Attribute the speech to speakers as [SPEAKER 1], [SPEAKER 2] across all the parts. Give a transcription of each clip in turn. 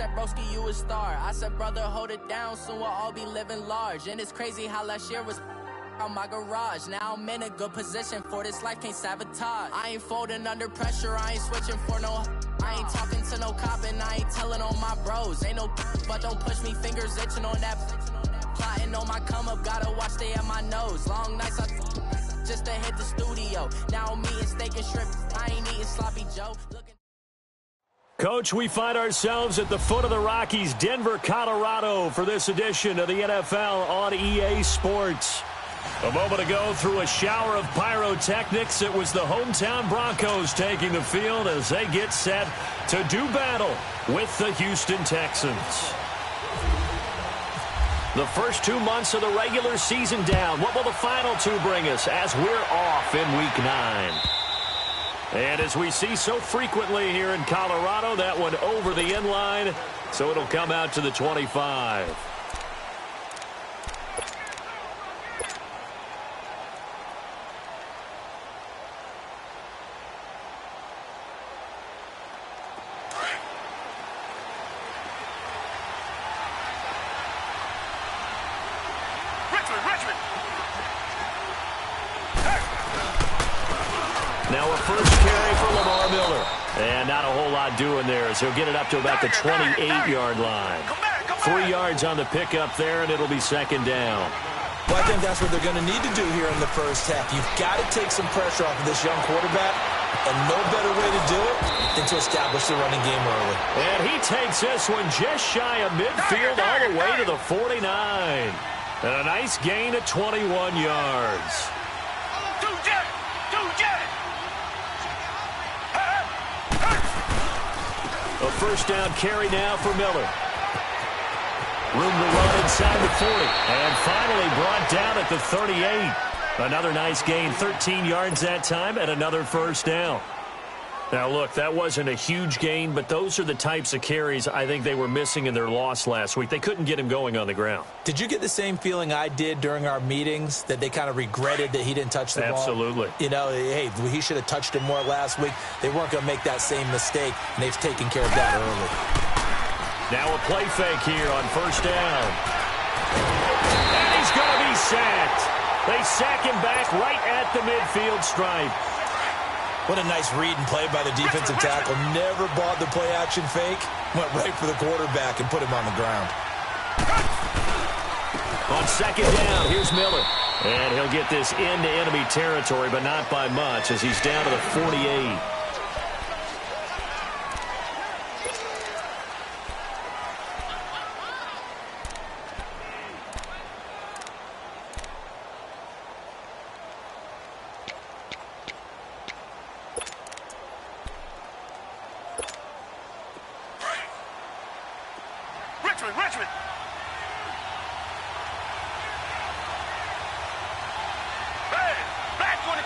[SPEAKER 1] said, broski, you a star. I said, brother, hold it down, soon we'll all be living large. And it's crazy how last year was on my garage. Now I'm in a good position for this life, can't sabotage. I ain't folding under pressure, I ain't switching for no. I ain't talking to no cop and I ain't telling on my bros. Ain't no but don't push me, fingers itching on that. Plotting on my come up, gotta watch stay at my nose. Long nights I just to hit the studio. Now I'm eating steak and shrimp, I ain't eating sloppy Joe.
[SPEAKER 2] Coach, we find ourselves at the foot of the Rockies, Denver, Colorado, for this edition of the NFL on EA Sports. A moment ago, through a shower of pyrotechnics, it was the hometown Broncos taking the field as they get set to do battle with the Houston Texans. The first 2 months of the regular season down. What will the final two bring us as we're off in Week 9? And as we see so frequently here in Colorado, that one over the end line, so it'll come out to the 25. Now a first carry for Lamar Miller. And not a whole lot doing there as he'll get it up to about the 28-yard line. 3 yards on the pickup there, and it'll be second down.
[SPEAKER 3] Well, I think that's what they're going to need to do here in the first half. You've got to take some pressure off of this young quarterback, and no better way to do it than to establish the running game early.
[SPEAKER 2] And he takes this one just shy of midfield all the way to the 49. And a nice gain of 21 yards. A first down carry now for Miller. Room to run inside the 40. And finally brought down at the 38. Another nice gain, 13 yards that time, and another first down. Now, look, that wasn't a huge gain, but those are the types of carries I think they were missing in their loss last week. They couldn't get him going on the ground.
[SPEAKER 3] Did you get the same feeling I did during our meetings, that they kind of regretted that he didn't touch the ball?
[SPEAKER 2] Absolutely.
[SPEAKER 3] You know, hey, he should have touched it more last week. They weren't going to make that same mistake, and they've taken care of that early.
[SPEAKER 2] Now a play fake here on first down. And he's going to be sacked. They sack him back right at the midfield stripe.
[SPEAKER 3] What a nice read and play by the defensive tackle. Never bought the play-action fake. Went right for the quarterback and put him on the ground.
[SPEAKER 2] On second down, here's Miller. And he'll get this into enemy territory, but not by much as he's down to the 48.
[SPEAKER 4] Richmond. Back 22.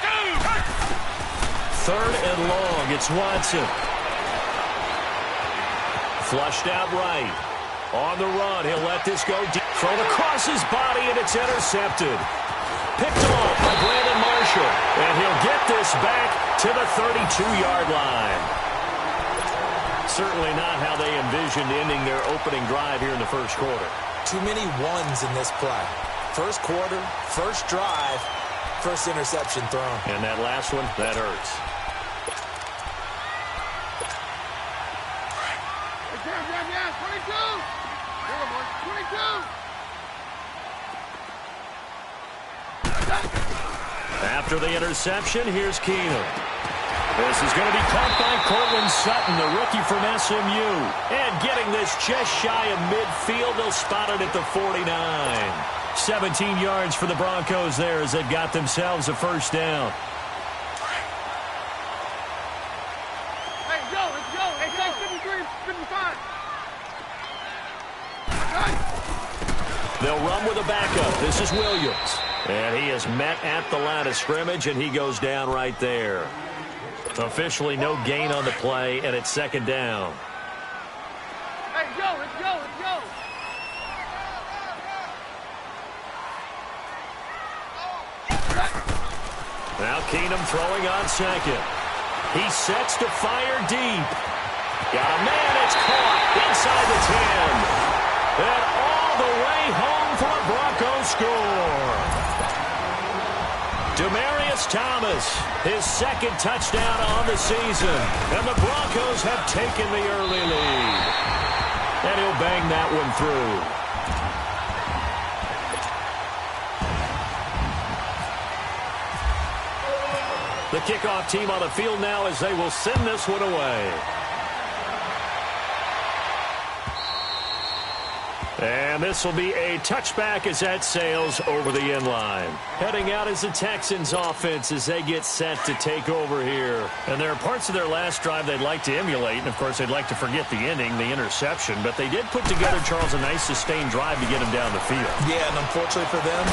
[SPEAKER 2] Third and long. It's Watson. Flushed out right. On the run. He'll let this go deep. Thrown across his body, and it's intercepted. Picked off by Brandon Marshall. And he'll get this back to the 32-yard line. Certainly not how they envisioned ending their opening drive here in the first quarter.
[SPEAKER 3] Too many ones in this play. First quarter, first drive, first interception thrown.
[SPEAKER 2] And that last one, that hurts.
[SPEAKER 4] Yeah, 22.
[SPEAKER 2] After the interception, here's Keenum. This is going to be caught by Cortland Sutton, the rookie from SMU. And getting this just shy of midfield, they'll spot it at the 49. 17 yards for the Broncos there as they got themselves a first down.
[SPEAKER 4] Hey, let's go. Hey, 53, 55.
[SPEAKER 2] They'll run with a backup. This is Williams. And he is met at the line of scrimmage, and he goes down right there. Officially no gain on the play, and it's second down.
[SPEAKER 4] Hey, let's go.
[SPEAKER 2] Now Keenum throwing on second. He sets to fire deep. Got a man, it's caught inside the 10. And all the way home for a Broncos score. Demaryius Thomas, his second touchdown on the season. And the Broncos have taken the early lead. And he'll bang that one through. The kickoff team on the field now as they will send this one away. And this will be a touchback as that sails over the end line. Heading out is the Texans offense as they get set to take over here. And there are parts of their last drive they'd like to emulate. And, of course, they'd like to forget the ending, the interception. But they did put together, Charles, a nice sustained drive to get him down the field.
[SPEAKER 3] Yeah, and unfortunately for them,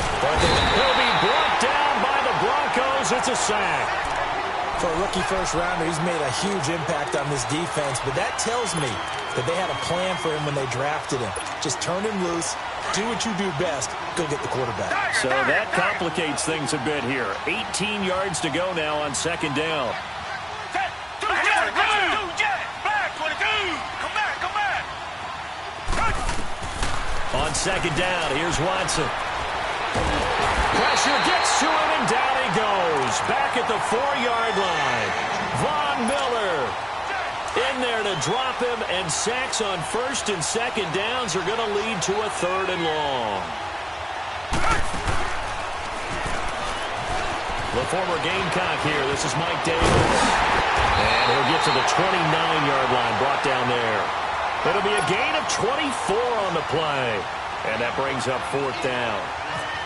[SPEAKER 2] he'll be brought down by the Broncos. It's a sack.
[SPEAKER 3] For a rookie first-rounder, he's made a huge impact on this defense, but that tells me that they had a plan for him when they drafted him. Just turn him loose, do what you do best, go get the quarterback.
[SPEAKER 2] So that complicates things a bit here. 18 yards to go now on second down. On second down, here's Watson. Pressure gets to him, and down he goes. Back at the 4-yard line. Von Miller in there to drop him, and sacks on first and second downs are going to lead to a third and long. The former Gamecock here. This is Mike Davis. And he'll get to the 29-yard line, brought down there. It'll be a gain of 24 on the play. And that brings up fourth down.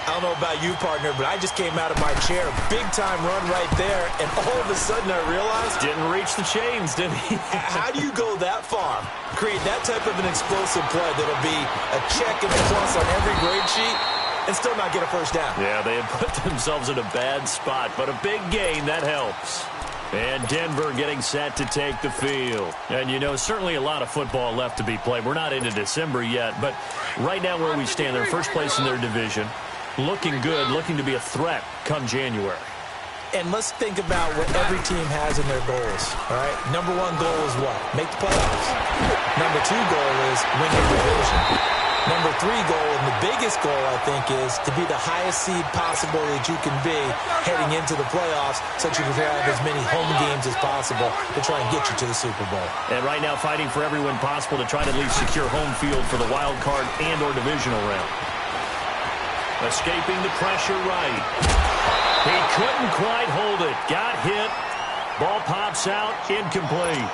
[SPEAKER 3] I don't know about you, partner, but I just came out of my chair. Big-time run right there, and all of a sudden I realized...
[SPEAKER 2] Didn't reach the chains, did he?
[SPEAKER 3] How do you go that far? Create that type of an explosive play that'll be a check and a plus on every grade sheet and still not get a first down.
[SPEAKER 2] Yeah, they had put themselves in a bad spot, but a big gain, that helps. And Denver getting set to take the field. And, you know, certainly a lot of football left to be played. We're not into December yet, but right now where we stand, they're first place in their division. Looking good, looking to be a threat come January.
[SPEAKER 3] And let's think about what every team has in their goals, all right? Number one goal is what? Make the playoffs. Number two goal is win your division. Number three goal, and the biggest goal, I think, is to be the highest seed possible that you can be heading into the playoffs so that you can have as many home games as possible to try and get you to the Super Bowl.
[SPEAKER 2] And right now fighting for every win possible to try to at least secure home field for the wild card and or divisional round. Escaping the pressure right. He couldn't quite hold it. Got hit. Ball pops out. Incomplete.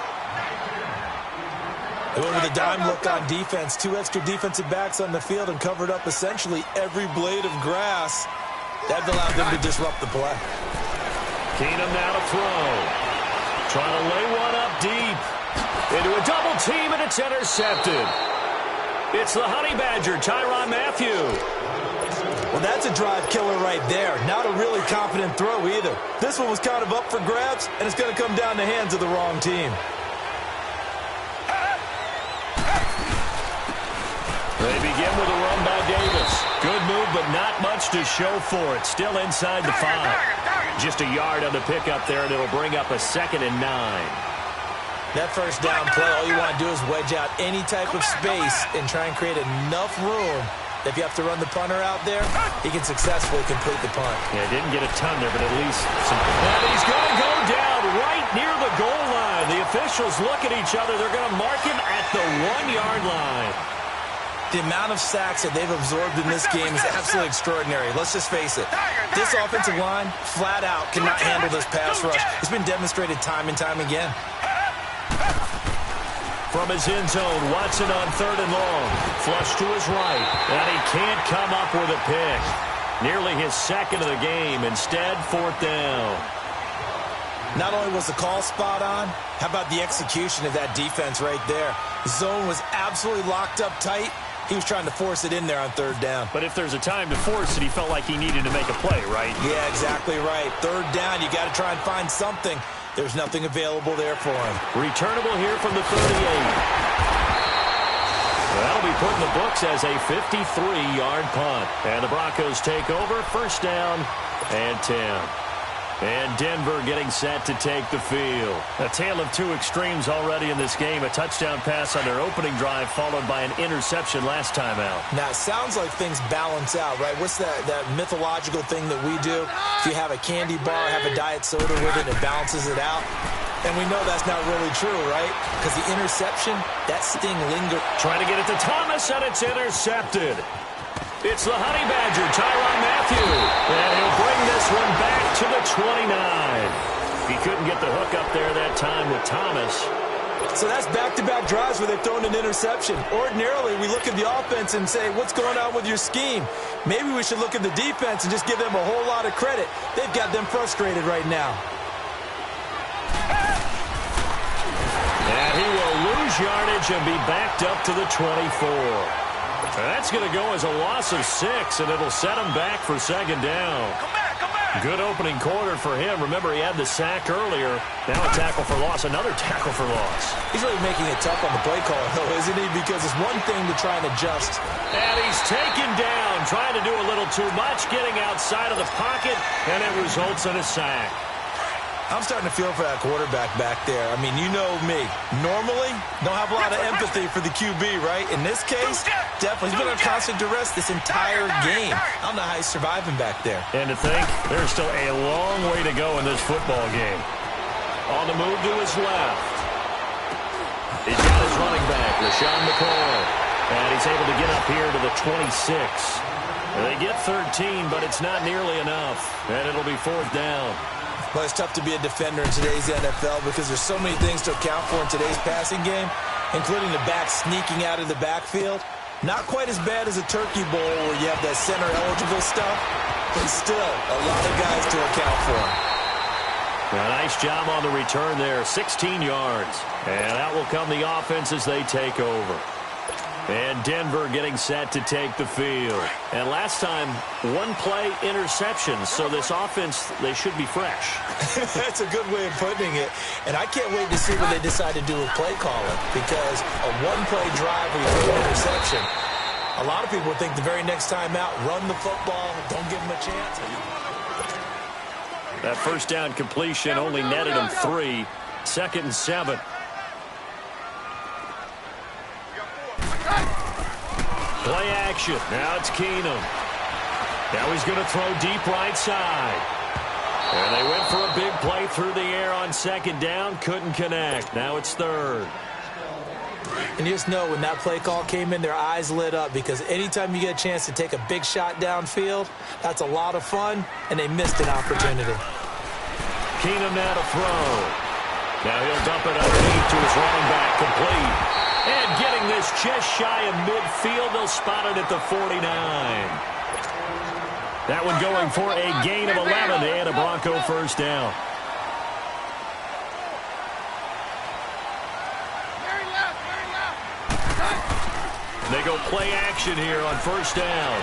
[SPEAKER 3] They went with a dime look on defense. 2 extra defensive backs on the field and covered up essentially every blade of grass. That allowed them to disrupt the play.
[SPEAKER 2] Keenum now to throw. Trying to lay one up deep. Into a double team, and it's intercepted. It's the Honey Badger, Tyrann Mathieu.
[SPEAKER 3] Well, that's a drive killer right there. Not a really confident throw either. This one was kind of up for grabs, and it's going to come down the hands of the wrong team.
[SPEAKER 2] They begin with a run by Davis. Good move, but not much to show for it. Still inside the 5. Just a yard on the pickup there, and it'll bring up a 2nd and 9.
[SPEAKER 3] That first down play, all you want to do is wedge out any type of space and try and create enough room. If you have to run the punter out there, he can successfully complete the punt.
[SPEAKER 2] Yeah, didn't get a ton there, but at least some... And he's going to go down right near the goal line. The officials look at each other. They're going to mark him at the 1-yard line.
[SPEAKER 3] The amount of sacks that they've absorbed in this game is absolutely extraordinary. Let's just face it. This offensive line, flat out, cannot handle this pass rush. It's been demonstrated time and time again.
[SPEAKER 2] From his end zone, Watson on 3rd and long. Flush to his right, and he can't come up with a pick. Nearly his 2nd of the game. Instead, 4th down.
[SPEAKER 3] Not only was the call spot on, how about the execution of that defense right there? The zone was absolutely locked up tight. He was trying to force it in there on 3rd down.
[SPEAKER 2] But if there's a time to force it, he felt like he needed to make a play, right?
[SPEAKER 3] Yeah, exactly right. 3rd down, you got to try and find something. There's nothing available there for him.
[SPEAKER 2] Returnable here from the 38. That'll be put in the books as a 53-yard punt. And the Broncos take over, 1st down and 10. And Denver getting set to take the field. A tale of two extremes already in this game. A touchdown pass on their opening drive followed by an interception last time out.
[SPEAKER 3] Now, it sounds like things balance out, right? What's that mythological thing that we do? If you have a candy bar, have a diet soda with it, it balances it out. And we know that's not really true, right? Because the interception, that sting lingered.
[SPEAKER 2] Trying to get it to Thomas, and it's intercepted. It's the Honey Badger, Tyrann Mathieu. And he'll bring this one back to the 29. He couldn't get the hook up there that time with Thomas.
[SPEAKER 3] So that's back-to-back drives where they've thrown an interception. Ordinarily, we look at the offense and say, what's going on with your scheme? Maybe we should look at the defense and just give them a whole lot of credit. They've got them frustrated right now.
[SPEAKER 2] And he will lose yardage and be backed up to the 24. That's going to go as a loss of 6, and it'll set him back for second down.
[SPEAKER 4] Come back.
[SPEAKER 2] Good opening quarter for him. Remember, he had the sack earlier. Now a tackle for loss, another tackle for loss.
[SPEAKER 3] He's really making it tough on the play call, though, isn't he? Because it's one thing to try and adjust.
[SPEAKER 2] And he's taken down, trying to do a little too much, getting outside of the pocket, and it results in a sack.
[SPEAKER 3] I'm starting to feel for that quarterback back there. I mean, you know me. Normally, don't have a lot of empathy for the QB, right? In this case, definitely. He's been under constant duress this entire game. I don't know how he's surviving back there.
[SPEAKER 2] And to think, there's still a long way to go in this football game. On the move to his left. He's got his running back, LaShawn McCoy. And he's able to get up here to the 26. They get 13, but it's not nearly enough. And it'll be fourth down.
[SPEAKER 3] Well, it's tough to be a defender in today's NFL because there's so many things to account for in today's passing game, including the back sneaking out of the backfield. Not quite as bad as a turkey bowl where you have that center-eligible stuff, but still a lot of guys to account for.
[SPEAKER 2] A nice job on the return there, 16 yards. And out will come the offense as they take over. And Denver getting set to take the field. And last time, one-play interceptions. So this offense, they should be fresh.
[SPEAKER 3] That's a good way of putting it. And I can't wait to see what they decide to do with play calling. Because a one-play drive where you throw an interception, a lot of people would think the very next time out, run the football, don't give them a chance.
[SPEAKER 2] That first down completion only netted him 3. 2nd and 7. Play action. Now it's Keenum. Now he's going to throw deep right side. And they went for a big play through the air on 2nd down. Couldn't connect. Now it's 3rd.
[SPEAKER 3] And you just know when that play call came in, their eyes lit up because anytime you get a chance to take a big shot downfield, that's a lot of fun, and they missed an opportunity.
[SPEAKER 2] Keenum now to throw. Now he'll dump it underneath to his running back. Complete. And getting this just shy of midfield, they'll spot it at the 49. That one going for a gain of 11 and a Bronco first down. They go play action here on first down.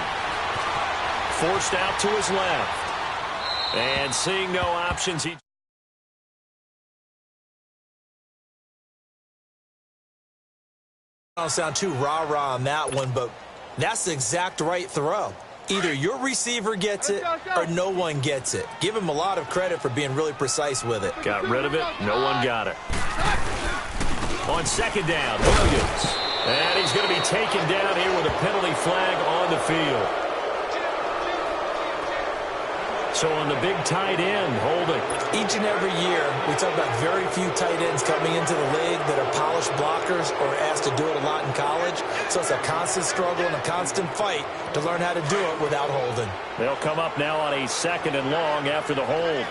[SPEAKER 2] Forced out to his left. And seeing no options, he...
[SPEAKER 3] I don't sound too rah-rah on that one, but that's the exact right throw. Either your receiver gets it or no one gets it. Give him a lot of credit for being really precise with it.
[SPEAKER 2] Got rid of it. No one got it. On 2nd down, Williams. And he's going to be taken down here with a penalty flag on the field. So on the big tight end, holding.
[SPEAKER 3] Each and every year, we talk about very few tight ends coming into the league that are polished blockers or asked to do it a lot in college. So it's a constant struggle and a constant fight to learn how to do it without holding.
[SPEAKER 2] They'll come up now on a 2nd and long after the hold.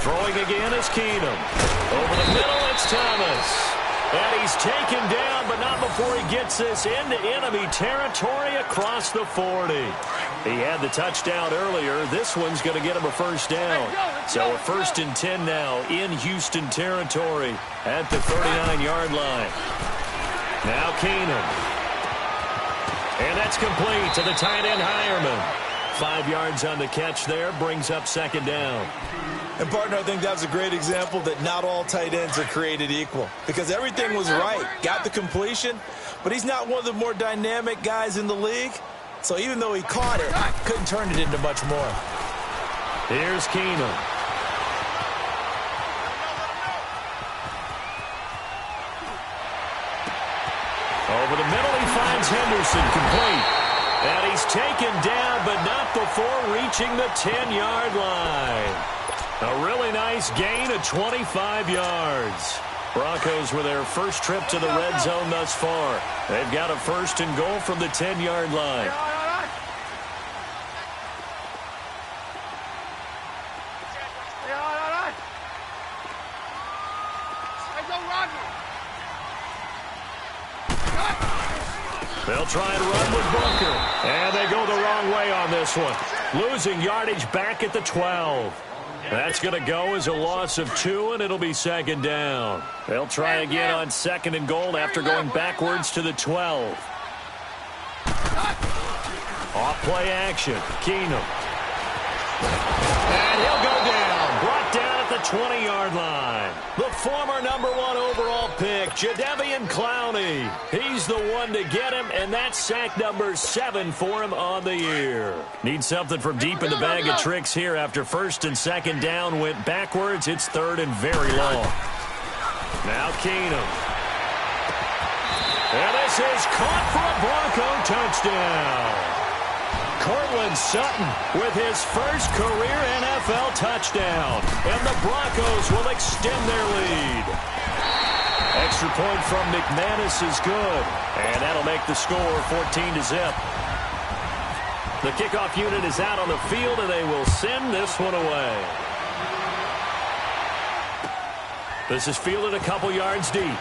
[SPEAKER 2] Throwing again is Keenum. Over the middle, it's Thomas. And he's taken down, but not before he gets this into enemy territory across the 40. He had the touchdown earlier. This one's going to get him a first down. So a 1st and 10 now in Houston territory at the 39-yard line. Now Keenum. And that's complete to the tight end Hireman. 5 yards on the catch there, brings up 2nd down.
[SPEAKER 3] And, partner, I think that's a great example that not all tight ends are created equal. Because everything was right. Got the completion, but he's not one of the more dynamic guys in the league. So even though he caught it, couldn't turn it into much more.
[SPEAKER 2] Here's Keenum. Over the middle, he finds Henderson, complete. And he's taken down, but not before reaching the 10-yard line. A really nice gain of 25 yards. Broncos with their first trip to the red zone thus far. They've got a first and goal from the 10-yard line. They'll try and run with Booker. And they go the wrong way on this one. Losing yardage back at the 12. That's going to go as a loss of 2, and it'll be second down. They'll try again on second and goal after going backwards to the 12. Off play action. Keenum. And he'll go down. Brought down at the 20-yard line. The former #1 overall pick, Jadeveon Clowney. He's the one to get him, and that's sack number 7 for him on the year. Need something from deep in the bag of tricks here after first and second down went backwards. It's third and very long. Now Keenum. And this is caught for a Bronco touchdown. Cortland Sutton with his first career NFL touchdown. And the Broncos will extend their lead. Extra point from McManus is good. And that'll make the score 14-0. The kickoff unit is out on the field, and they will send this one away. This is fielded a couple yards deep.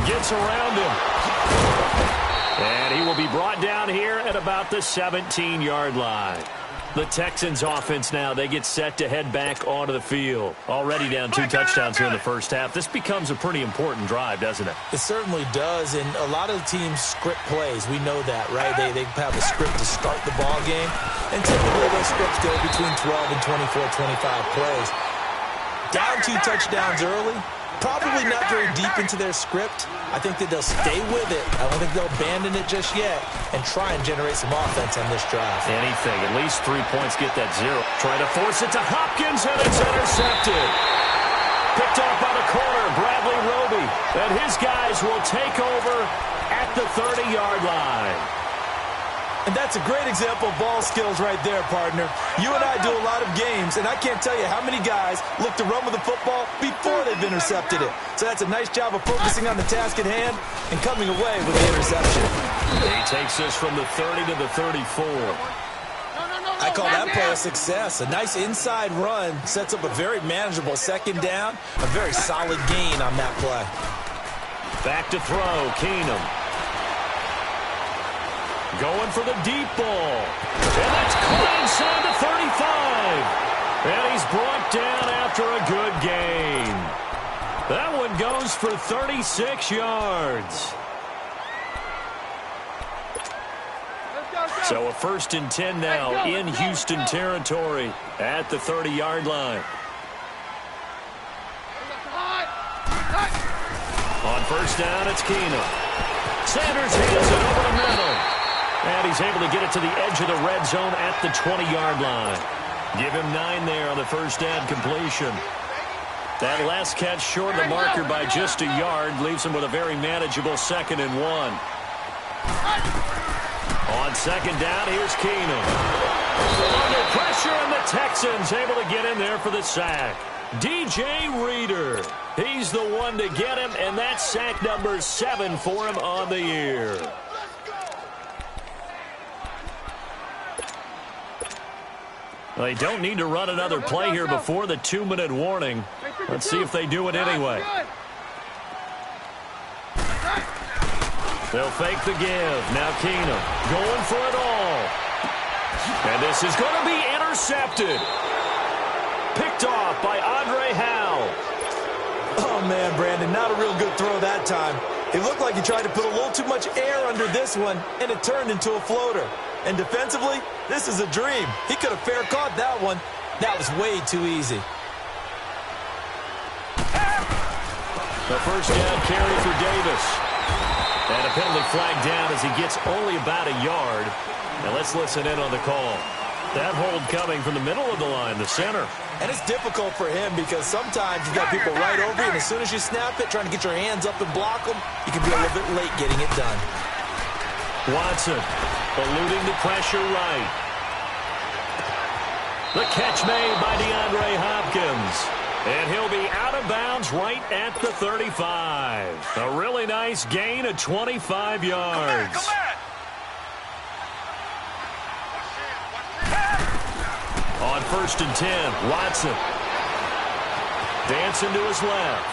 [SPEAKER 2] Gets around him. And he will be brought down here at about the 17-yard line. The Texans offense now, they get set to head back onto the field. Already down 2 touchdowns here in the first half. This becomes a pretty important drive, doesn't it?
[SPEAKER 3] It certainly does, and a lot of the teams script plays. We know that, right? They have a script to start the ball game, and typically those scripts go between 12 and 24, 25 plays. Down 2 touchdowns early, probably not very deep into their script. I think that they'll stay with it. I don't think they'll abandon it just yet and try and generate some offense on this drive.
[SPEAKER 2] Anything. At least 3 points, get that 0. Try to force it to Hopkins, and it's intercepted. Picked off by the corner, Bradley Roby. And his guys will take over at the 30-yard line.
[SPEAKER 3] And that's a great example of ball skills right there, partner. You and I do a lot of games, and I can't tell you how many guys look to run with the football before they've intercepted it. So that's a nice job of focusing on the task at hand and coming away with the interception.
[SPEAKER 2] He takes this from the 30 to the 34.
[SPEAKER 3] I call that play a success. A nice inside run sets up a very manageable second down, a very solid gain on that play.
[SPEAKER 2] Back to throw, Keenum. Going for the deep ball. And that's caught inside the 35. And he's brought down after a good gain. That one goes for 36 yards. So a first and 10 now in Houston territory at the 30-yard line. On first down, it's Keenum. Sanders hands it over the middle. And he's able to get it to the edge of the red zone at the 20-yard line. Give him 9 there on the first down completion. That last catch short of the marker by just a yard leaves him with a very manageable 2nd and 1. On second down, here's Keenum. Under pressure, and the Texans able to get in there for the sack. DJ Reader. He's the one to get him, and that's sack number 7 for him on the year. They don't need to run another play here before the 2-minute warning. Let's see if they do it anyway. They'll fake the give. Now Keenum going for it all. And this is going to be intercepted. Picked off by Andre Howe.
[SPEAKER 3] Oh, man, Brandon, not a real good throw that time. It looked like he tried to put a little too much air under this one, and it turned into a floater. And defensively, this is a dream. He could have fair caught that one. That was way too easy.
[SPEAKER 2] The first down carry for Davis. And a penalty flag down as he gets only about a yard. Now let's listen in on the call. That hold coming from the middle of the line, the center.
[SPEAKER 3] And it's difficult for him because sometimes you've got people right over you, and as soon as you snap it, trying to get your hands up and block them, you can be a little bit late getting it done.
[SPEAKER 2] Watson eluding the pressure right. The catch made by DeAndre Hopkins. And he'll be out of bounds right at the 35. A really nice gain of 25 yards.
[SPEAKER 4] Come back.
[SPEAKER 2] On 1st and 10, Watson. Dancing to his left.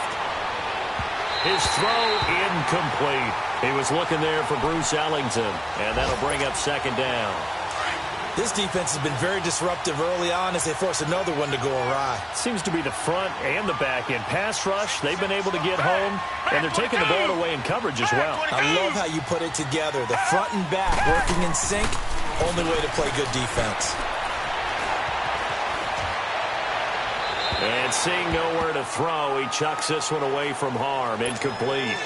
[SPEAKER 2] His throw incomplete. He was looking there for Bruce Ellington, and that'll bring up 2nd down.
[SPEAKER 3] This defense has been very disruptive early on as they force another one to go awry.
[SPEAKER 2] Seems to be the front and the back end. Pass rush, they've been able to get home, and they're taking the ball away in coverage as well.
[SPEAKER 3] I love how you put it together. The front and back working in sync, only way to play good defense.
[SPEAKER 2] And seeing nowhere to throw, he chucks this one away from harm. Incomplete.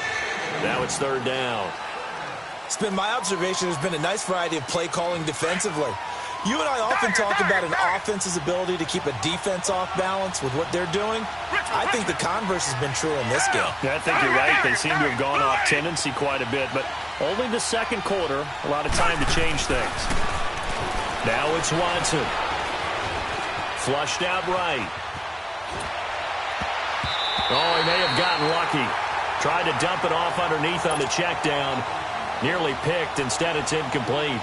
[SPEAKER 2] Now it's 3rd down.
[SPEAKER 3] It's been my observation there's been a nice variety of play calling defensively. You and I often talk about an offense's ability to keep a defense off balance with what they're doing. I think the converse has been true in this game.
[SPEAKER 2] Yeah, I think you're right. They seem to have gone off tendency quite a bit, but only the 2nd quarter, a lot of time to change things. Now it's Watson. Flushed out right. Oh, he may have gotten lucky. Tried to dump it off underneath on the check down. Nearly picked. Instead, it's incomplete.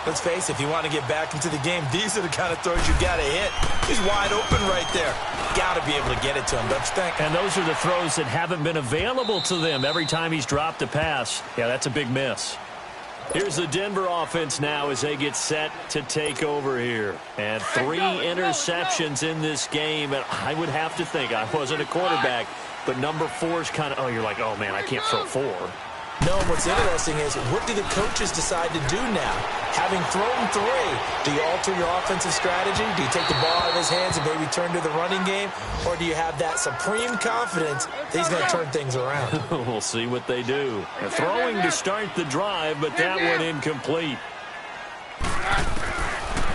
[SPEAKER 3] Let's face it, if you want to get back into the game, these are the kind of throws you got to hit. He's wide open right there. Got to be able to get it to him, don't you think?
[SPEAKER 2] And those are the throws that haven't been available to them every time he's dropped a pass. Yeah, that's a big miss. Here's the Denver offense now as they get set to take over here. And 3 interceptions in this game. And I would have to think, I wasn't a quarterback, but number 4 is kind of, oh, you're like, oh, man, I can't throw 4.
[SPEAKER 3] No, what's interesting is, what do the coaches decide to do now? Having thrown 3, do you alter your offensive strategy? Do you take the ball out of his hands and maybe turn to the running game? Or do you have that supreme confidence that he's going to turn things around?
[SPEAKER 2] We'll see what they do. They're throwing to start the drive, but that one incomplete.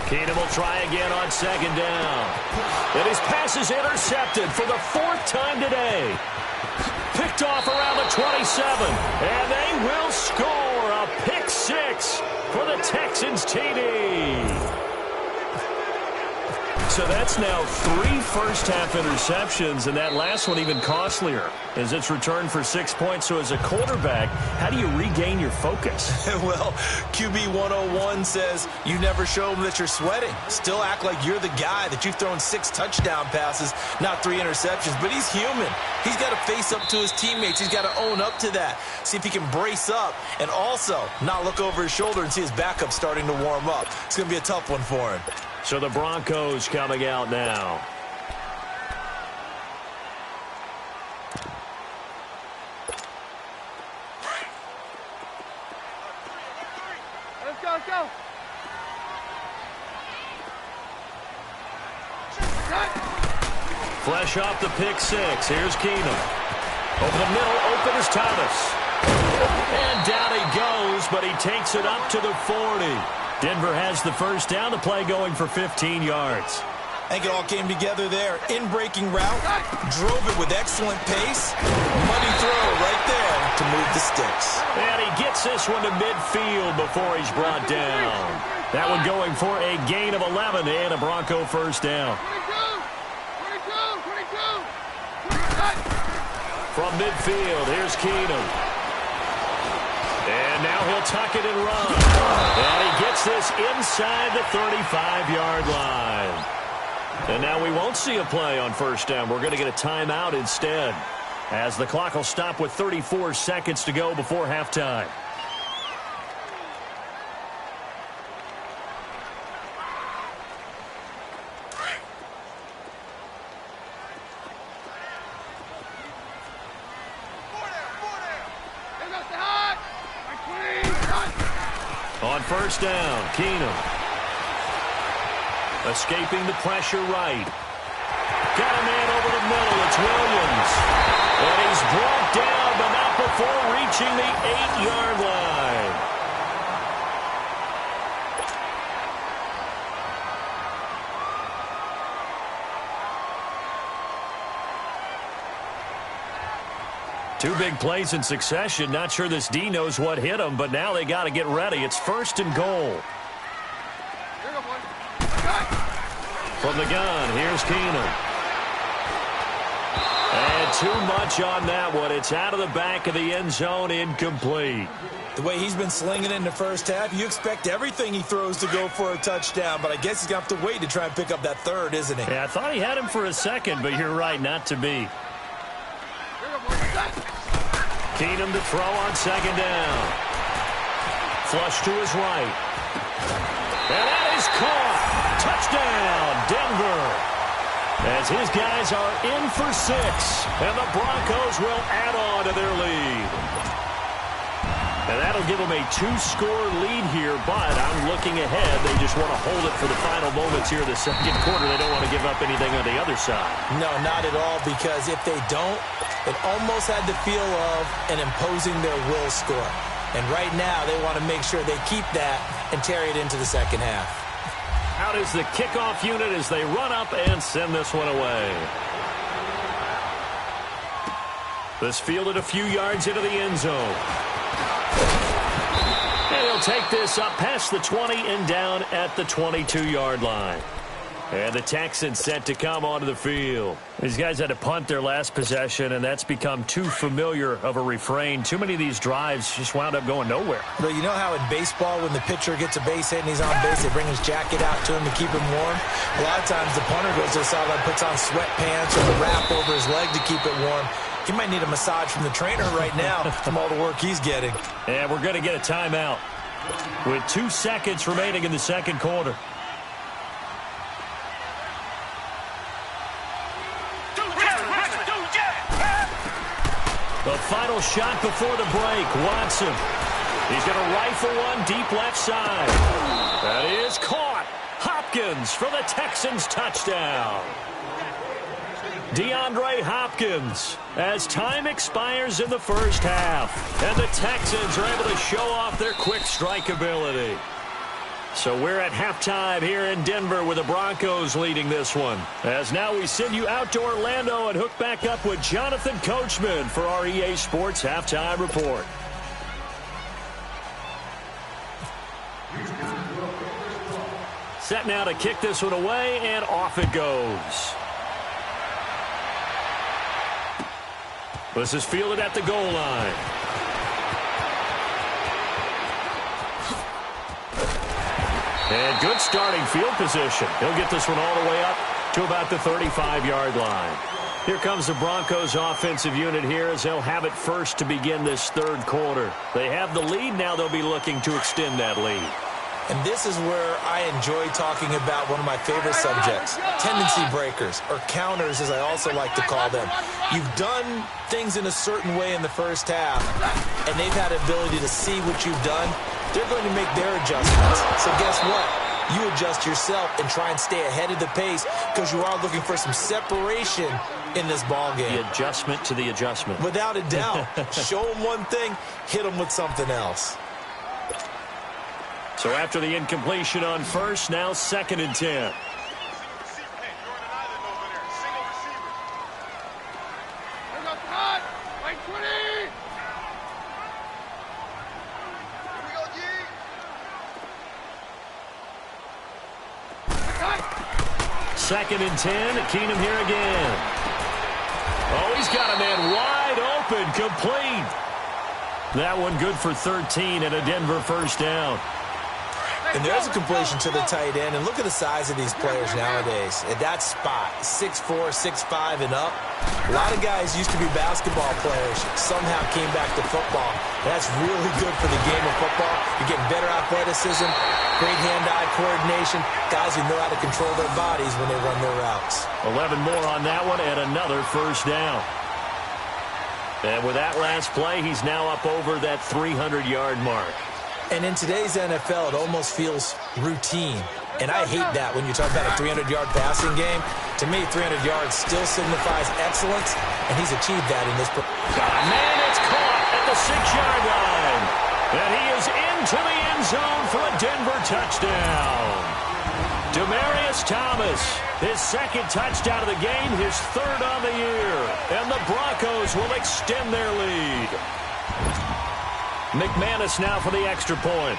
[SPEAKER 2] Keenum will try again on 2nd down. And his pass is intercepted for the 4th time today. Picked off around the 27, and they will score a pick 6 for the Texans TD. So that's now 3 first-half interceptions, and that last one even costlier as it's returned for 6 points. So as a quarterback, how do you regain your focus?
[SPEAKER 3] Well, QB 101 says you never show them that you're sweating. Still act like you're the guy, that you've thrown 6 touchdown passes, not 3 interceptions. But he's human. He's got to face up to his teammates. He's got to own up to that. See if he can brace up and also not look over his shoulder and see his backup starting to warm up. It's going to be a tough one for him.
[SPEAKER 2] So the Broncos coming out now.
[SPEAKER 4] Let's go, let's go.
[SPEAKER 2] Flesh off the pick 6. Here's Keenum. Over the middle, open is Thomas. And down he goes, but he takes it up to the 40. Denver has the first down. The play going for 15 yards.
[SPEAKER 3] I think it all came together there. In-breaking route, drove it with excellent pace. Money throw right there to move the sticks.
[SPEAKER 2] And he gets this one to midfield before he's brought down. That one going for a gain of 11 and a Bronco first down.
[SPEAKER 4] 22.
[SPEAKER 2] From midfield, here's Keenum. And now he'll tuck it and run. And he gets this inside the 35-yard line. And now we won't see a play on first down. We're going to get a timeout instead, as the clock will stop with 34 seconds to go before halftime. On first down, Keenum. Escaping the pressure right. Got a man over the middle. It's Williams. And he's brought down, but not before reaching the 8-yard line. Two big plays in succession. Not sure this D knows what hit him, but now they got to get ready. It's 1st and goal. From the gun, here's Keenum. And too much on that one. It's out of the back of the end zone, incomplete.
[SPEAKER 3] The way he's been slinging it in the first half, you expect everything he throws to go for a touchdown, but I guess he's going to have to wait to try and pick up that third, isn't he?
[SPEAKER 2] Yeah, I thought he had him for a second, but you're right, not to be. Keenum to throw on 2nd down. Flush to his right. And that is caught. Touchdown, Denver. As his guys are in for 6, and the Broncos will add on to their lead. And that'll give them a 2-score lead here, but I'm looking ahead. They just want to hold it for the final moments here in the 2nd quarter. They don't want to give up anything on the other side.
[SPEAKER 3] No, not at all, because if they don't, it almost had the feel of an imposing their will score. And right now, they want to make sure they keep that and carry it into the 2nd half.
[SPEAKER 2] Out is the kickoff unit as they run up and send this one away. This fielded a few yards into the end zone. And he'll take this up past the 20 and down at the 22-yard line. And the Texans set to come onto the field. These guys had to punt their last possession, and that's become too familiar of a refrain. Too many of these drives just wound up going nowhere.
[SPEAKER 3] But you know how in baseball, when the pitcher gets a base hit and he's on base, they bring his jacket out to him to keep him warm? A lot of times the punter goes to the sideline, puts on sweatpants or a wrap over his leg to keep it warm. He might need a massage from the trainer right now from all the work he's getting.
[SPEAKER 2] And we're going to get a timeout with 2 seconds remaining in the 2nd quarter. The final shot before the break. Watson. He's going to rifle one deep left side. That is caught. Hopkins for the Texans touchdown. DeAndre Hopkins as time expires in the first half. And the Texans are able to show off their quick strike ability. So we're at halftime here in Denver with the Broncos leading this one. As now we send you out to Orlando and hook back up with Jonathan Coachman for our EA Sports Halftime Report. Set now to kick this one away, and off it goes. This is fielded at the goal line. And good starting field position. He'll get this one all the way up to about the 35-yard line. Here comes the Broncos offensive unit here as they'll have it first to begin this 3rd quarter. They have the lead. Now they'll be looking to extend that lead.
[SPEAKER 3] And this is where I enjoy talking about one of my favorite subjects, tendency breakers, or counters as I also like to call them. You've done things in a certain way in the first half, and they've had the ability to see what you've done. They're going to make their adjustments. So guess what? You adjust yourself and try and stay ahead of the pace because you are looking for some separation in this ball game.
[SPEAKER 2] The adjustment to the adjustment.
[SPEAKER 3] Without a doubt. Show them one thing, hit them with something else.
[SPEAKER 2] So after the incompletion on first, now 2nd and 10. Second and 10. Keenum here again. Oh, he's got a man wide open, complete. That one good for 13 and a Denver first down.
[SPEAKER 3] And there's a completion to the tight end. And look at the size of these players nowadays. At that spot, 6'4", 6'5", and up. A lot of guys used to be basketball players, somehow came back to football. That's really good for the game of football. You're getting better athleticism, great hand-eye coordination, guys who know how to control their bodies when they run their routes.
[SPEAKER 2] 11 more on that one and another first down. And with that last play, he's now up over that 300-yard mark.
[SPEAKER 3] And in today's NFL, it almost feels routine. And I hate that when you talk about a 300-yard passing game. To me, 300 yards still signifies excellence, and he's achieved that in this.
[SPEAKER 2] Man, it's caught. at the 6-yard line. And he is into the end zone for a Denver touchdown. Demaryius Thomas, his second touchdown of the game, his third on the year. And the Broncos will extend their lead. McManus now for the extra point.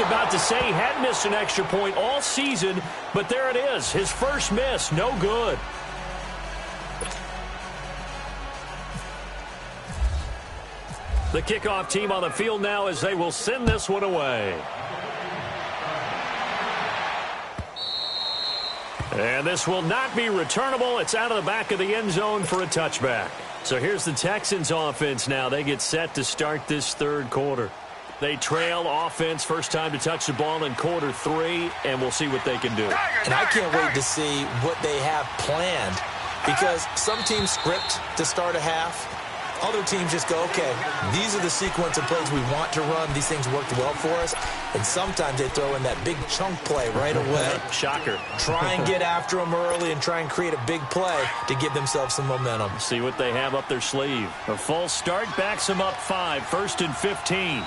[SPEAKER 2] About to say he hadn't missed an extra point all season, but there it is. His first miss, no good. The kickoff team on the field now as they will send this one away. And this will not be returnable. It's out of the back of the end zone for a touchback. So here's the Texans offense now. They get set to start this third quarter. They trail offense, first time to touch the ball in quarter 3, and we'll see what they can do.
[SPEAKER 3] And I can't wait to see what they have planned, because some teams script to start a half. Other teams just go, okay, these are the sequence of plays we want to run. These things worked well for us. And sometimes they throw in that big chunk play right away.
[SPEAKER 2] Shocker.
[SPEAKER 3] Try and get after them early and try and create a big play to give themselves some momentum.
[SPEAKER 2] See what they have up their sleeve. A false start backs them up 5, 1st and 15.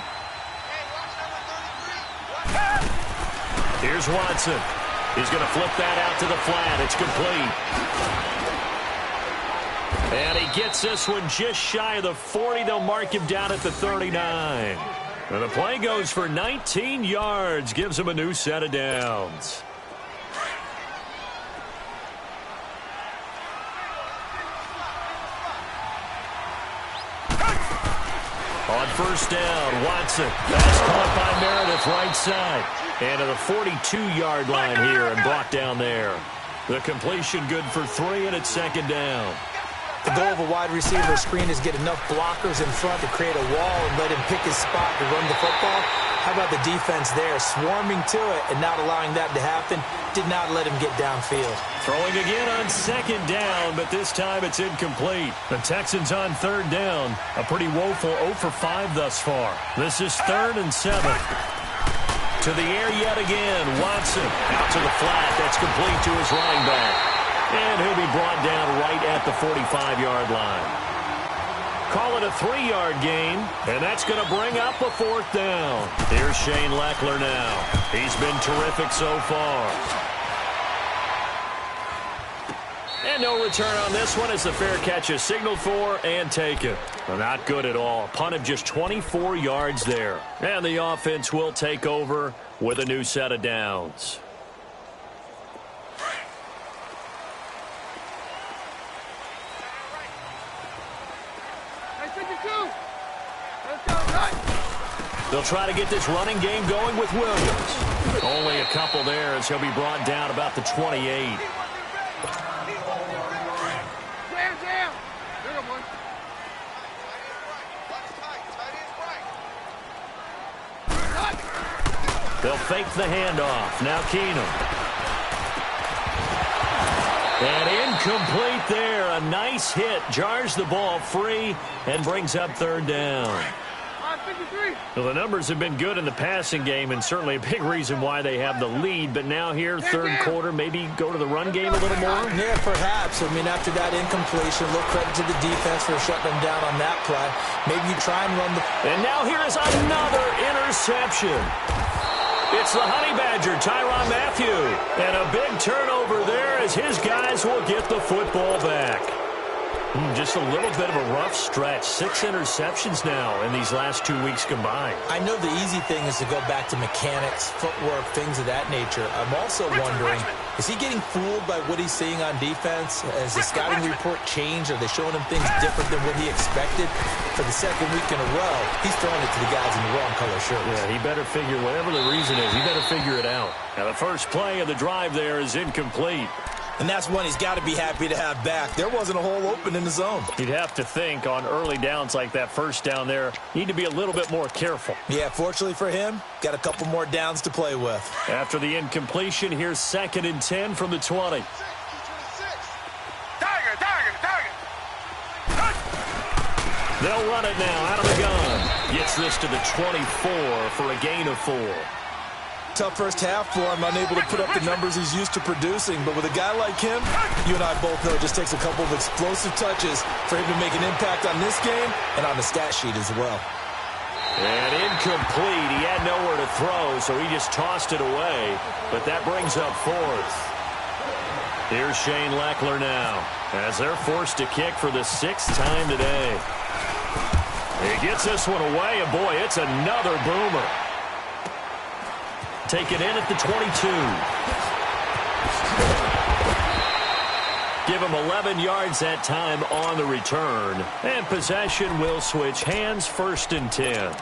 [SPEAKER 2] Here's Watson. He's going to flip that out to the flat. It's complete. And he gets this one just shy of the 40. They'll mark him down at the 39. And the play goes for 19 yards. Gives him a new set of downs. On first down, Watson. That's caught by Meredith, right side. And to the 42-yard line here and brought down there. The completion good for 3, and it's second down.
[SPEAKER 3] The goal of a wide receiver screen is get enough blockers in front to create a wall and let him pick his spot to run the football. How about the defense there, swarming to it and not allowing that to happen? Did not let him get downfield.
[SPEAKER 2] Throwing again on second down, but this time it's incomplete. The Texans on third down. A pretty woeful 0 for 5 thus far. This is 3rd and 7. To the air yet again. Watson out to the flat. That's complete to his running back. And he'll be brought down right at the 45-yard line. Call it a 3-yard gain, and that's going to bring up a 4th down. Here's Shane Leckler now. He's been terrific so far. And no return on this one as the fair catch is signaled for and taken. Well, not good at all. Punt of just 24 yards there. And the offense will take over with a new set of downs. They'll try to get this running game going with Williams. Only a couple there as he'll be brought down about the 28. They'll fake the handoff. Now Keenum. And incomplete there. A nice hit. Jars the ball free and brings up 3rd down. Well, the numbers have been good in the passing game and certainly a big reason why they have the lead. But now here, third quarter, maybe go to the run game a little more?
[SPEAKER 3] Yeah, perhaps. I mean, after that incompletion, a little credit to the defense for shutting them down on that play. Maybe you try and run the...
[SPEAKER 2] And now here is another interception. It's the Honey Badger, Tyrann Mathieu. And a big turnover there as his guys will get the football back. Just a little bit of a rough stretch. 6 interceptions now in these last 2 weeks combined.
[SPEAKER 3] I know the easy thing is to go back to mechanics, footwork, things of that nature. I'm also wondering, is he getting fooled by what he's seeing on defense? Has the scouting report changed? Are they showing him things different than what he expected? For the second week in a row, he's throwing it to the guys in the wrong color shirts.
[SPEAKER 2] Yeah, he better figure, whatever the reason is, he better figure it out. Now, the first play of the drive there is incomplete.
[SPEAKER 3] And that's one he's got to be happy to have back. There wasn't a hole open in the zone.
[SPEAKER 2] You'd have to think on early downs like that first down there, need to be a little bit more careful.
[SPEAKER 3] Yeah, fortunately for him, got a couple more downs to play with.
[SPEAKER 2] After the incompletion, here's 2nd and 10 from the 20. They'll run it now out of the gun. You gets this to the 24 for a gain of 4.
[SPEAKER 3] Tough first half for him, unable to put up the numbers he's used to producing. But with a guy like him, you and I both know it just takes a couple of explosive touches for him to make an impact on this game and on the stat sheet as well.
[SPEAKER 2] And incomplete. He had nowhere to throw, so he just tossed it away. But that brings up 4th. Here's Shane Leckler now, as they're forced to kick for the 6th time today. He gets this one away, and boy, it's another boomer. Taken in at the 22. Give him 11 yards that time on the return. And possession will switch hands, 1st and 10.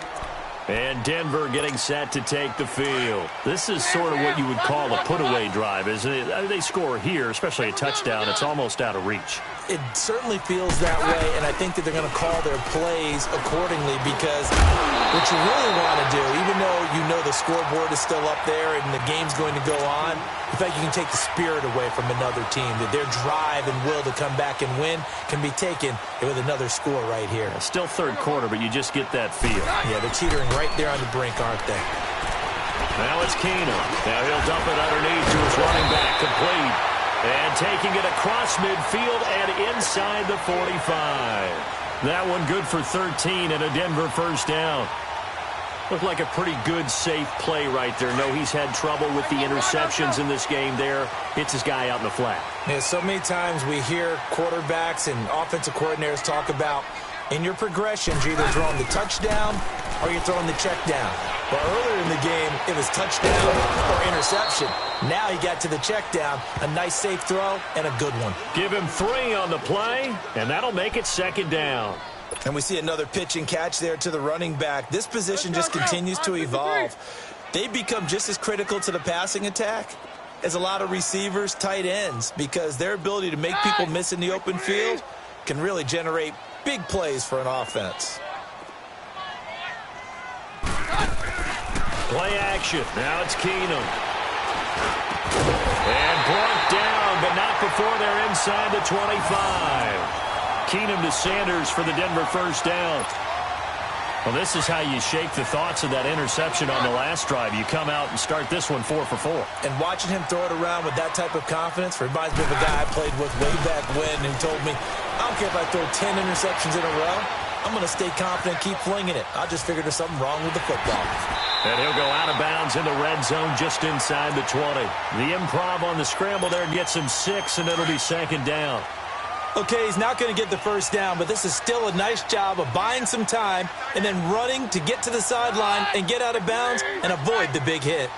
[SPEAKER 2] And Denver getting set to take the field. This is sort of what you would call a put-away drive, isn't it? They score here, especially a touchdown. It's almost out of reach.
[SPEAKER 3] It certainly feels that way, and I think that they're going to call their plays accordingly because what you really want to do, even though you know the scoreboard is still up there and the game's going to go on, in fact, you can take the spirit away from another team, that their drive and will to come back and win can be taken with another score right here.
[SPEAKER 2] Still 3rd quarter, but you just get that feel.
[SPEAKER 3] Yeah, they're teetering right there on the brink, aren't they?
[SPEAKER 2] Now it's Keenum. Now he'll dump it underneath to his running back, complete. And taking it across midfield and inside the 45. That one good for 13 and a Denver 1st down. Looked like a pretty good, safe play right there. No, he's had trouble with the interceptions in this game there. Hits his guy out in the flat.
[SPEAKER 3] Yeah, so many times we hear quarterbacks and offensive coordinators talk about in your progressions, you're either throwing the touchdown or you're throwing the check down. But earlier in the game, it was touchdown or interception. Now he got to the check down, a nice safe throw, and a good one.
[SPEAKER 2] Give him 3 on the play, and that'll make it 2nd down.
[SPEAKER 3] And we see another pitch and catch there to the running back. This position just continues to evolve. They become just as critical to the passing attack as a lot of receivers, tight ends, because their ability to make people miss in the open field can really generate big plays for an offense.
[SPEAKER 2] Play action. Now it's Keenum. And brought down, but not before they're inside the 25. Keenum to Sanders for the Denver 1st down. Well, this is how you shake the thoughts of that interception on the last drive. You come out and start this one 4 for 4.
[SPEAKER 3] And watching him throw it around with that type of confidence reminds me of a guy I played with way back when who told me, I don't care if I throw 10 interceptions in a row. I'm going to stay confident, keep flinging it. I just figured there's something wrong with the football.
[SPEAKER 2] And he'll go out of bounds in the red zone just inside the 20. The improv on the scramble there gets him 6, and it'll be 2nd down.
[SPEAKER 3] Okay, he's not going to get the 1st down, but this is still a nice job of buying some time and then running to get to the sideline and get out of bounds and avoid the big hit.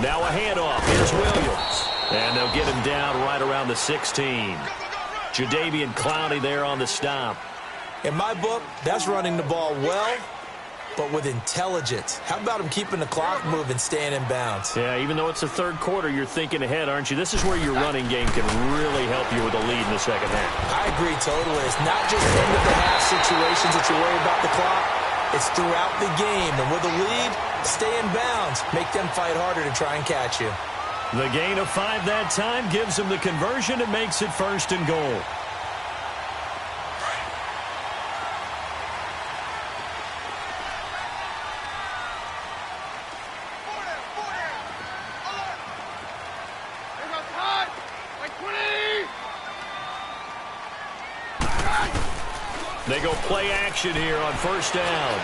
[SPEAKER 2] Now a handoff. Here's Williams. And they'll get him down right around the 16. Jadeveon Clowney there on the stop.
[SPEAKER 3] In my book, that's running the ball well, but with intelligence. How about him keeping the clock moving, staying in bounds?
[SPEAKER 2] Yeah, even though it's the 3rd quarter, you're thinking ahead, aren't you? This is where your running game can really help you with a lead in the 2nd half.
[SPEAKER 3] I agree totally. It's not just end-of-the-half situations that you worry about the clock. It's throughout the game. And with a lead, stay in bounds. Make them fight harder to try and catch you.
[SPEAKER 2] The gain of 5 that time gives them the conversion and makes it 1st and goal. They go play action here on 1st down.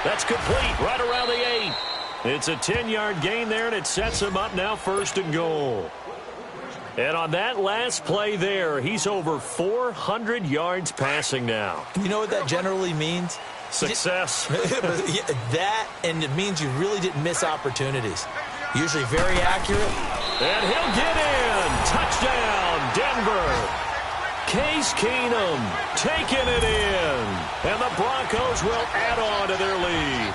[SPEAKER 2] That's complete right around the 8. It's a 10-yard gain there, and it sets him up now 1st and goal. And on that last play there, he's over 400 yards passing now.
[SPEAKER 3] You know what that generally means?
[SPEAKER 2] Success.
[SPEAKER 3] That, and it means you really didn't miss opportunities. Usually very accurate.
[SPEAKER 2] And he'll get in. Touchdown, Denver. Case Keenum taking it in. And the Broncos will add on to their lead.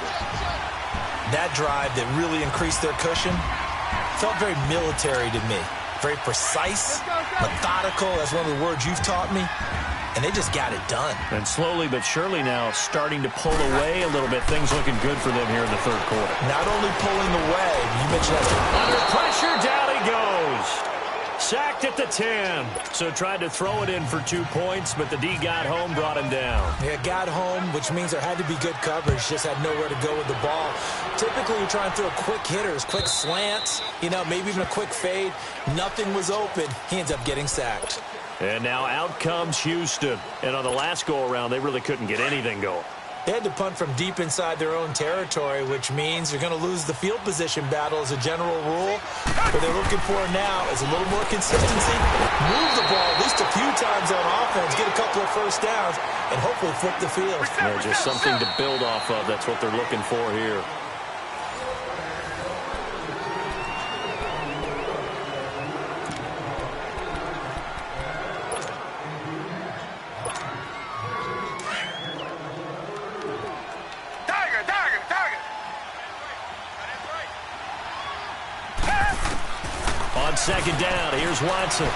[SPEAKER 3] That drive that really increased their cushion felt very military to me. Very precise, methodical. That's one of the words you've taught me. And they just got it done.
[SPEAKER 2] And slowly but surely now starting to pull away a little bit. Things looking good for them here in the 3rd quarter.
[SPEAKER 3] Not only pulling away, you mentioned that.
[SPEAKER 2] Under pressure, down he goes. sacked at the 10. So tried to throw it in for 2 points, but the D got home, brought him down.
[SPEAKER 3] Yeah, got home, which means there had to be good coverage. Just had nowhere to go with the ball. Typically, you try and throw quick hitters, quick slants, maybe even a quick fade. Nothing was open. He ends up getting sacked.
[SPEAKER 2] And now out comes Houston. And on the last go-around, they really couldn't get anything going.
[SPEAKER 3] They had to punt from deep inside their own territory, which means you're going to lose the field position battle as a general rule. What they're looking for now is a little more consistency. Move the ball at least a few times on offense, get a couple of first downs, and hopefully flip the field.
[SPEAKER 2] Just something to build off of. That's what they're looking for here. On second down, here's Watson.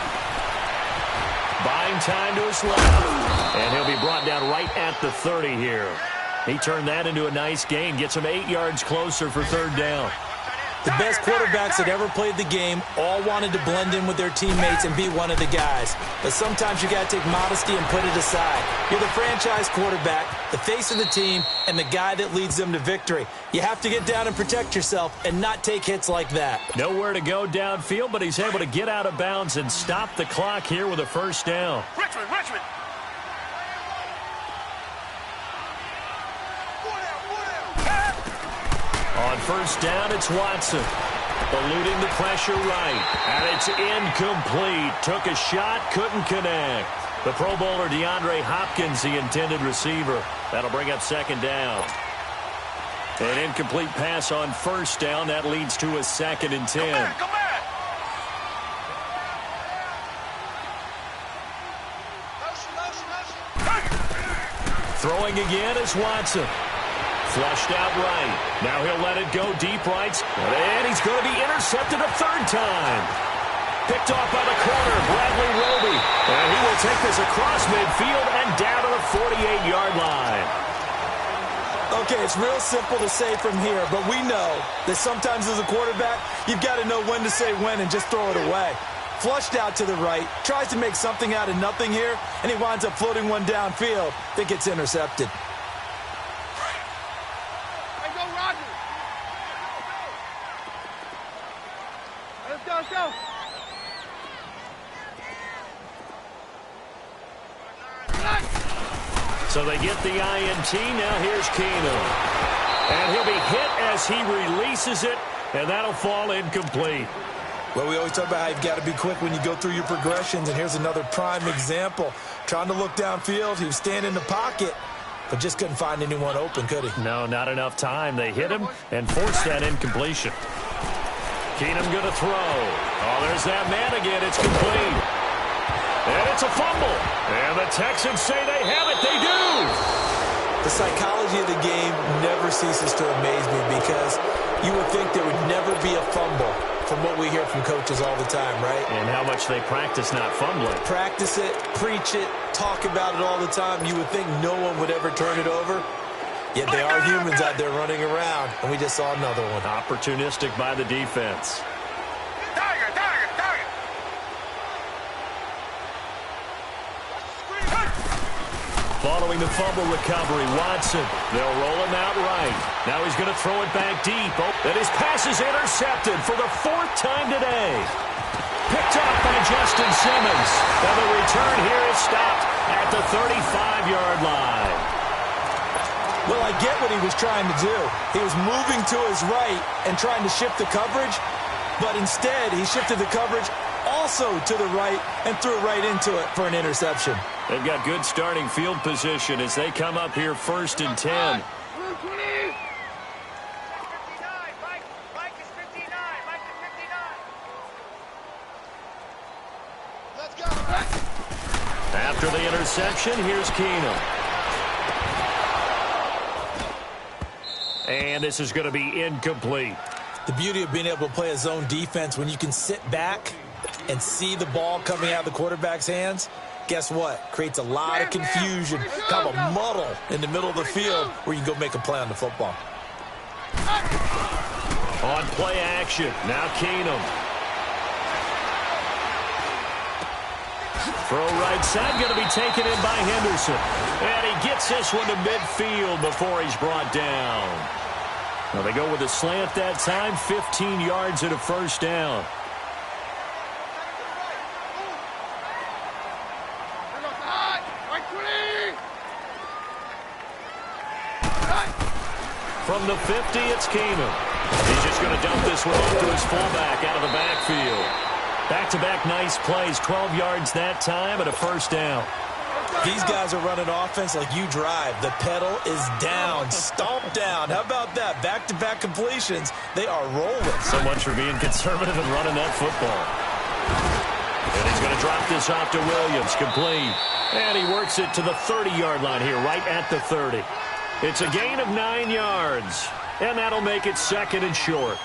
[SPEAKER 2] Buying time to his left. And he'll be brought down right at the 30 here. He turned that into a nice gain. Gets him 8 yards closer for third down.
[SPEAKER 3] The best quarterbacks that ever played the game all wanted to blend in with their teammates and be one of the guys. But sometimes you got to take modesty and put it aside. You're the franchise quarterback, the face of the team, and the guy that leads them to victory. You have to get down and protect yourself and not take hits like that.
[SPEAKER 2] Nowhere to go downfield, but he's able to get out of bounds and stop the clock here with a first down.
[SPEAKER 4] Richmond!
[SPEAKER 2] On first down, it's Watson. Eluding the pressure right. And it's incomplete. Took a shot, couldn't connect. The Pro Bowler DeAndre Hopkins, the intended receiver. That'll bring up second down. An incomplete pass on first down. That leads to a 2nd and 10.
[SPEAKER 4] Come back!
[SPEAKER 2] Throwing again is Watson. Flushed out right. Now he'll let it go deep right. And he's going to be intercepted a 3rd time. Picked off by the corner, Bradley Roby. And he will take this across midfield and down to the 48-yard line.
[SPEAKER 3] Okay, it's real simple to say from here, but we know that sometimes as a quarterback, you've got to know when to say when and just throw it away. Flushed out to the right, tries to make something out of nothing here, and he winds up floating one downfield that gets intercepted.
[SPEAKER 4] Let's go!
[SPEAKER 2] So they get the INT. Now here's Keenum. And he'll be hit as he releases it, and that'll fall incomplete.
[SPEAKER 3] Well, we always talk about how you've got to be quick when you go through your progressions, and here's another prime example. Trying to look downfield, he was standing in the pocket, but just couldn't find anyone open, could he?
[SPEAKER 2] No, not enough time. They hit him and forced that incompletion. Keenum going to throw. Oh, there's that man again. It's complete. And it's a fumble. And the Texans say they have it. They do.
[SPEAKER 3] The psychology of the game never ceases to amaze me because you would think there would never be a fumble from what we hear from coaches all the time, right?
[SPEAKER 2] And how much they practice not fumbling.
[SPEAKER 3] Practice it, preach it, talk about it all the time. You would think no one would ever turn it over. Yet they are humans out there running around, and we just saw another one.
[SPEAKER 2] Opportunistic by the defense.
[SPEAKER 4] Tiger!
[SPEAKER 2] Following the fumble recovery, Watson. They'll roll him out right. Now he's going to throw it back deep. Oh, and his pass is intercepted for the 4th time today. Picked off by Justin Simmons. And the return here is stopped at the 35-yard line.
[SPEAKER 3] Well, I get what he was trying to do. He was moving to his right and trying to shift the coverage, but instead he shifted the coverage also to the right and threw it right into it for an interception.
[SPEAKER 2] They've got good starting field position as they come up here 1st and 10.
[SPEAKER 4] Mike is 59. Let's go.
[SPEAKER 2] After the interception, here's Keenum. And this is going to be incomplete.
[SPEAKER 3] The beauty of being able to play a zone defense when you can sit back and see the ball coming out of the quarterback's hands, guess what? Creates a lot of confusion, kind of a muddle in the middle of the field where you can go make a play on the football.
[SPEAKER 2] On play action, now Keenum. Throw right side, going to be taken in by Henderson. And he gets this one to midfield before he's brought down. Well, they go with a slant that time, 15 yards and a first down. From the 50, it's Keenum. He's just going to dump this one off to his fullback out of the backfield. Back-to-back nice plays, 12 yards that time and a first down.
[SPEAKER 3] These guys are running offense like you drive. The pedal is down, stomp down. How about that? Back-to-back completions. They are rolling.
[SPEAKER 2] So much for being conservative and running that football. And he's going to drop this off to Williams, complete. And he works it to the 30-yard line here, right at the 30. It's a gain of 9 yards, and that'll make it second and short.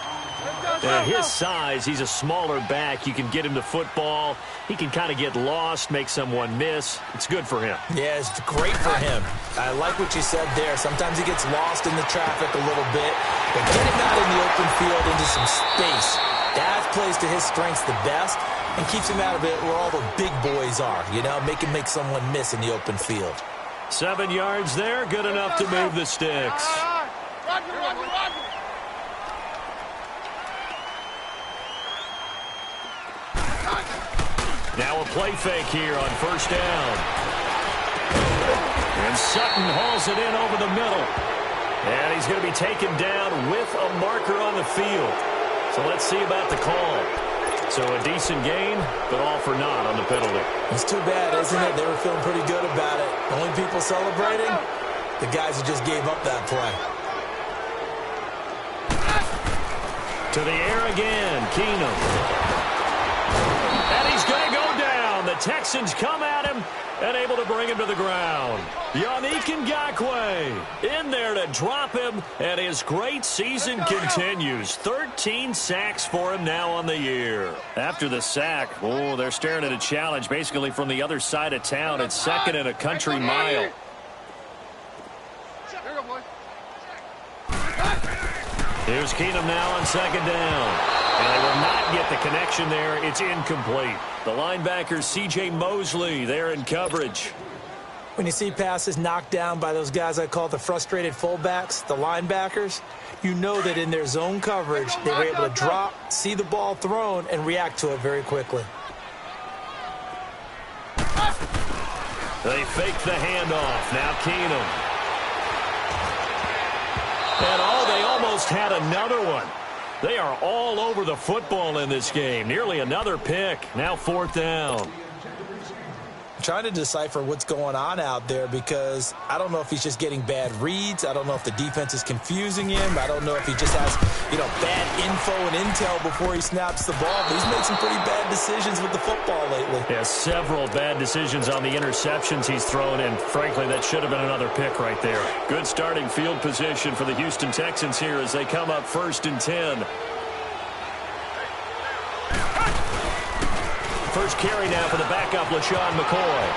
[SPEAKER 2] At his size, he's a smaller back. You can get him the football. He can kind of get lost, make someone miss. It's good for him.
[SPEAKER 3] Yeah, it's great for him. I like what you said there. Sometimes he gets lost in the traffic a little bit, but get him out in the open field into some space. That plays to his strengths the best and keeps him out of it where all the big boys are, you know, make someone miss in the open field.
[SPEAKER 2] 7 yards there, good enough to move the sticks. Now a play fake here on first down. And Sutton hauls it in over the middle. And he's going to be taken down with a marker on the field. So let's see about the call. So a decent gain, but all for naught on the penalty.
[SPEAKER 3] It's too bad, isn't it? They were feeling pretty good about it. Only people celebrating, the guys who just gave up that play.
[SPEAKER 2] To the air again, Keenum. And he's going to go down. The Texans come at him and able to bring him to the ground. Yannick Ngakoue in there to drop him, and his great season continues. 13 sacks for him now on the year. After the sack, they're staring at a challenge basically from the other side of town. It's second and a country mile. Here's Keenum now on second down. And they will not get the connection there. It's incomplete. The linebacker, C.J. Mosley, there in coverage.
[SPEAKER 3] When you see passes knocked down by those guys I call the frustrated fullbacks, the linebackers, you know that in their zone coverage, they were able to drop, see the ball thrown, and react to it very quickly.
[SPEAKER 2] They fake the handoff. Now Keenum. And they almost had another one. They are all over the football in this game. Nearly another pick. Now fourth down.
[SPEAKER 3] I'm trying to decipher what's going on out there because I don't know if he's just getting bad reads. I don't know if the defense is confusing him. I don't know if he just has, bad info and intel before he snaps the ball. But he's made some pretty bad decisions with the football lately.
[SPEAKER 2] Yeah, several bad decisions on the interceptions he's thrown in. Frankly, that should have been another pick right there. Good starting field position for the Houston Texans here as they come up 1st and 10. First carry now for the backup, LaShawn McCoy.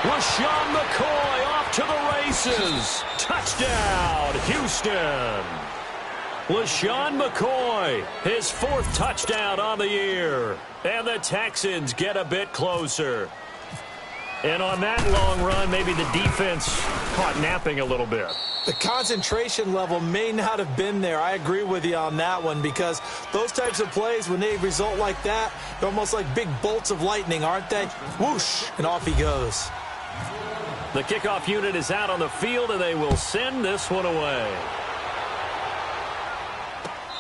[SPEAKER 2] LaShawn McCoy off to the races. Touchdown, Houston. LaShawn McCoy, his 4th touchdown on the year. And the Texans get a bit closer. And on that long run, maybe the defense caught napping a little bit.
[SPEAKER 3] The concentration level may not have been there. I agree with you on that one because those types of plays, when they result like that, they're almost like big bolts of lightning, aren't they? Whoosh, and off he goes.
[SPEAKER 2] The kickoff unit is out on the field, and they will send this one away.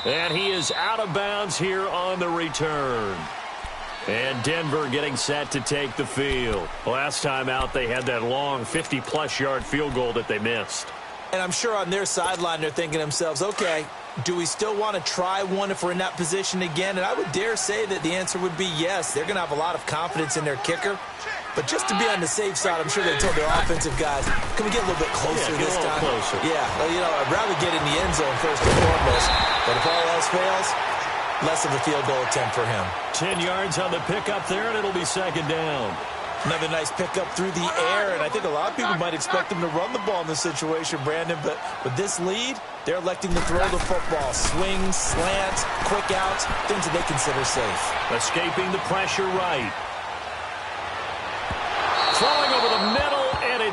[SPEAKER 2] And he is out of bounds here on the return. And Denver getting set to take the field. Last time out, they had that long 50-plus yard field goal that they missed.
[SPEAKER 3] And I'm sure on their sideline they're thinking to themselves, okay, do we still want to try one if we're in that position again? And I would dare say that the answer would be yes. They're going to have a lot of confidence in their kicker. But just to be on the safe side, I'm sure they told their offensive guys, can we get a little bit closer this time?
[SPEAKER 2] Closer.
[SPEAKER 3] Yeah, well, I'd rather get in the end zone first and foremost. But if all else fails, less of a field goal attempt for him.
[SPEAKER 2] 10 yards on the pickup there, and it'll be second down.
[SPEAKER 3] Another nice pickup through the air, and I think a lot of people might expect them to run the ball in this situation, Brandon, but with this lead, they're electing to throw the football. Swings, slants, quick outs, things that they consider safe.
[SPEAKER 2] Escaping the pressure right.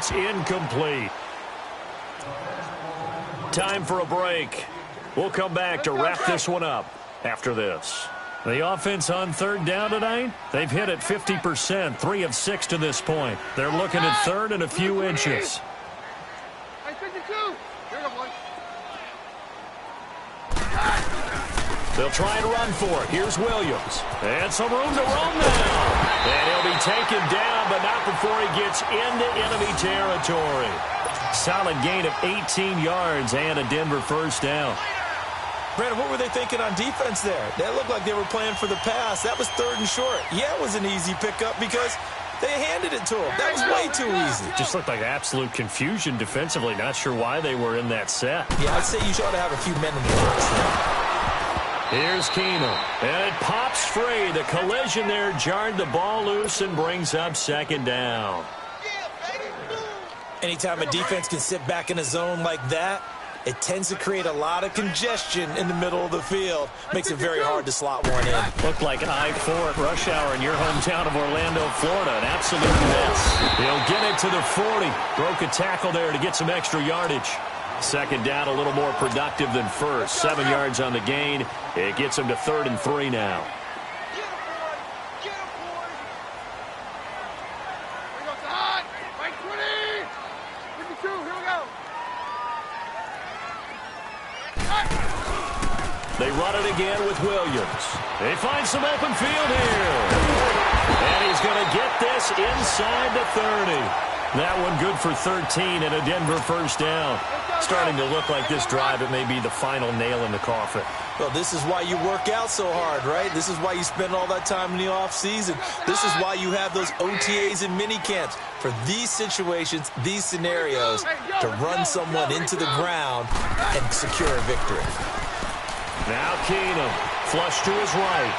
[SPEAKER 2] it's incomplete. Time for a break. We'll come back to wrap this one up after this. The offense on third down tonight, they've hit it 50%, 3 of 6 to this point. They're looking at third and a few inches. They'll try and run for it. Here's Williams. And some room to roam now. And he'll be taken down, but not before he gets into enemy territory. Solid gain of 18 yards and a Denver first down.
[SPEAKER 3] Brandon, what were they thinking on defense there? That looked like they were playing for the pass. That was third and short. Yeah, it was an easy pickup because they handed it to him. That was way too easy.
[SPEAKER 2] Just looked like absolute confusion defensively. Not sure why they were in that set.
[SPEAKER 3] Yeah, I'd say you ought to have a few men in the box there.
[SPEAKER 2] Here's Keenum, and it pops free. The collision there jarred the ball loose and brings up second down.
[SPEAKER 3] Anytime a defense can sit back in a zone like that, it tends to create a lot of congestion in the middle of the field. Makes it very hard to slot one in.
[SPEAKER 2] Looked like I-4 at rush hour in your hometown of Orlando, Florida. An absolute mess. He'll get it to the 40. Broke a tackle there to get some extra yardage. Second down, a little more productive than first. 7 yards on the gain. It gets him to 3rd and 3 now. They run it again with Williams. They find some open field here. And he's going to get this inside the 30. That one good for 13 and a Denver first down. Starting to look like this drive, it may be the final nail in the coffin.
[SPEAKER 3] Well, this is why you work out so hard, right? This is why you spend all that time in the offseason. This is why you have those OTAs and mini camps. For these situations, these scenarios, to run someone into the ground and secure a victory.
[SPEAKER 2] Now Keenum, flush to his right.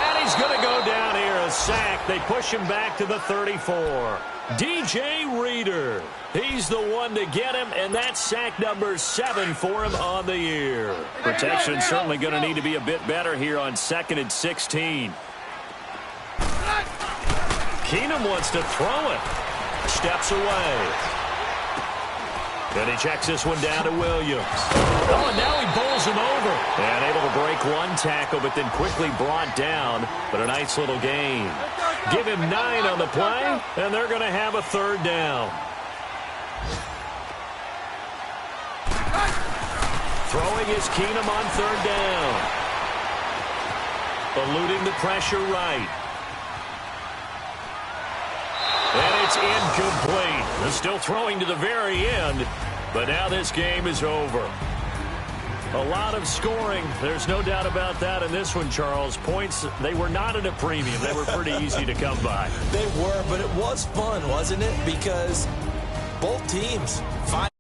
[SPEAKER 2] And he's going to go down here, a sack. They push him back to the 34. DJ Reader, he's the one to get him, and that's sack number 7 for him on the year. Protection certainly going to need to be a bit better here on 2nd and 16. Keenum wants to throw it. Steps away. And he checks this one down to Williams. Oh, and now he bowls him over. And able to break one tackle, but then quickly brought down. But a nice little gain. Give him 9 on the play, and they're going to have a 3rd down. Throwing is Keenum on 3rd down. Eluding the pressure right. And it's incomplete. They're still throwing to the very end, but now this game is over. A lot of scoring. There's no doubt about that in this one, Charles. Points, they were not at a premium. They were pretty easy to come by.
[SPEAKER 3] They were, but it was fun, wasn't it? Because both teams find